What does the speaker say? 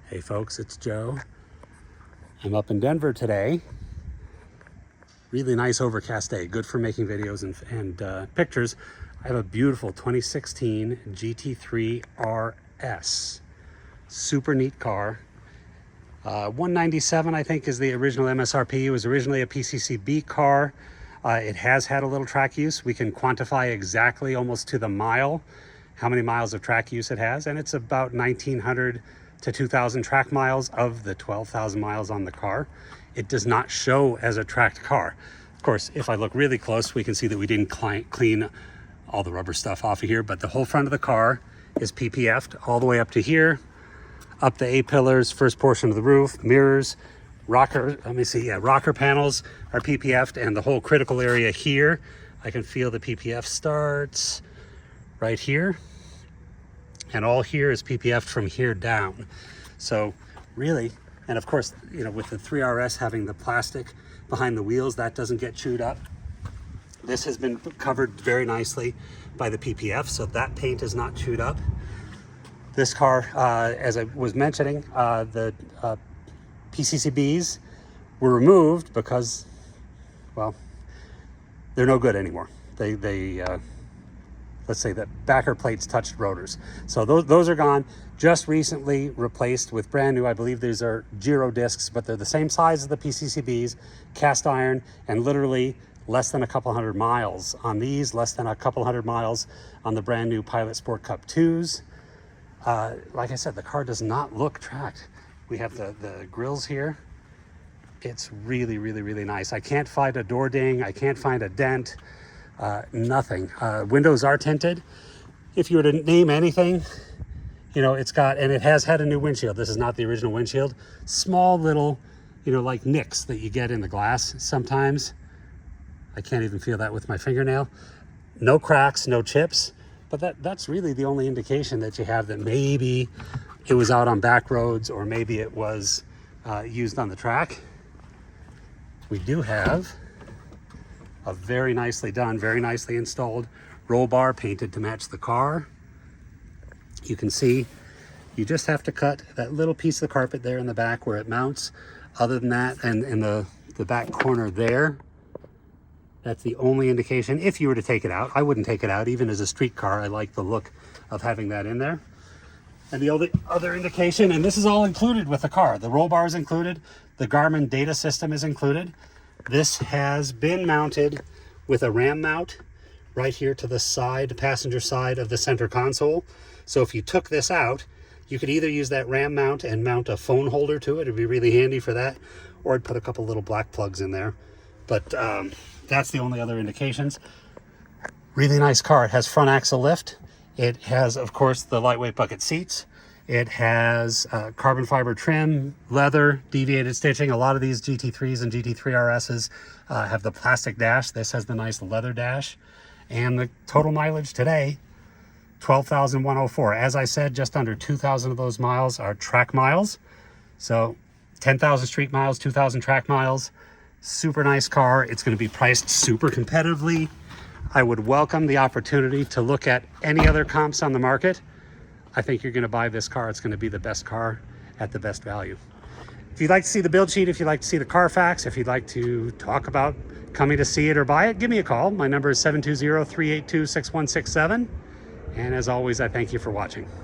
Hey folks, it's Joe. I'm up in Denver today. Really nice overcast day, good for making videos and pictures. I have a beautiful 2016 GT3RS. Super neat car. 197 I think is the original MSRP. It was originally a PCCB car. It has had a little track use. We can quantify exactly almost to the mile how many miles of track use it has, and it's about 1,900 to 2,000 track miles of the 12,000 miles on the car. It does not show as a tracked car. Of course, if I look really close, we can see that we didn't clean all the rubber stuff off of here, but the whole front of the car is PPF'd all the way up to here, up the A-pillars, first portion of the roof, mirrors, rocker, rocker panels are PPF'd, and the whole critical area here, I can feel the PPF starts right here. And all here is PPF'd from here down. So really, and of course, you know, with the 3RS having the plastic behind the wheels, that doesn't get chewed up. This has been covered very nicely by the PPF, so that paint is not chewed up. This car, as I was mentioning, the PCCBs were removed because, well, they're no good anymore. Let's say that backer plates touched rotors. So those are gone. Just recently replaced with brand new, I believe these are Giro discs, but they're the same size as the PCCBs, cast iron, and literally less than a couple hundred miles on these, less than a couple hundred miles on the brand new Pilot Sport Cup 2s. Like I said, the car does not look tracked. We have the grills here. It's really, really, really nice. I can't find a door ding. I can't find a dent. Nothing. Windows are tinted. If you were to name anything, you know, it's got, and it has had a new windshield. This is not the original windshield. Small little, you know, like nicks that you get in the glass sometimes. I can't even feel that with my fingernail. No cracks, no chips, but that's really the only indication that you have that maybe it was out on back roads or maybe it was used on the track. We do have a very nicely done, very nicely installed roll bar painted to match the car. You can see you just have to cut that little piece of the carpet there in the back where it mounts. Other than that, and in the back corner there, that's the only indication. If you were to take it out, I wouldn't take it out. Even as a street car, I like the look of having that in there. And the other indication, and this is all included with the car. The roll bar is included. The Garmin data system is included. This has been mounted with a RAM mount right here to the side, passenger side of the center console. So if you took this out, you could either use that RAM mount and mount a phone holder to it. It'd be really handy for that. Or I'd put a couple little black plugs in there. But that's the only other indications. Really nice car. It has front axle lift. It has, of course, the lightweight bucket seats. It has carbon fiber trim, leather, deviated stitching. A lot of these GT3s and GT3RSs have the plastic dash. This has the nice leather dash. And the total mileage today, 12,104. As I said, just under 2,000 of those miles are track miles. So 10,000 street miles, 2,000 track miles. Super nice car. It's going to be priced super competitively. I would welcome the opportunity to look at any other comps on the market. I think you're going to buy this car. It's going to be the best car at the best value. If you'd like to see the build sheet, if you'd like to see the Carfax, if you'd like to talk about coming to see it or buy it, give me a call. My number is 720-382-6167. And as always, I thank you for watching.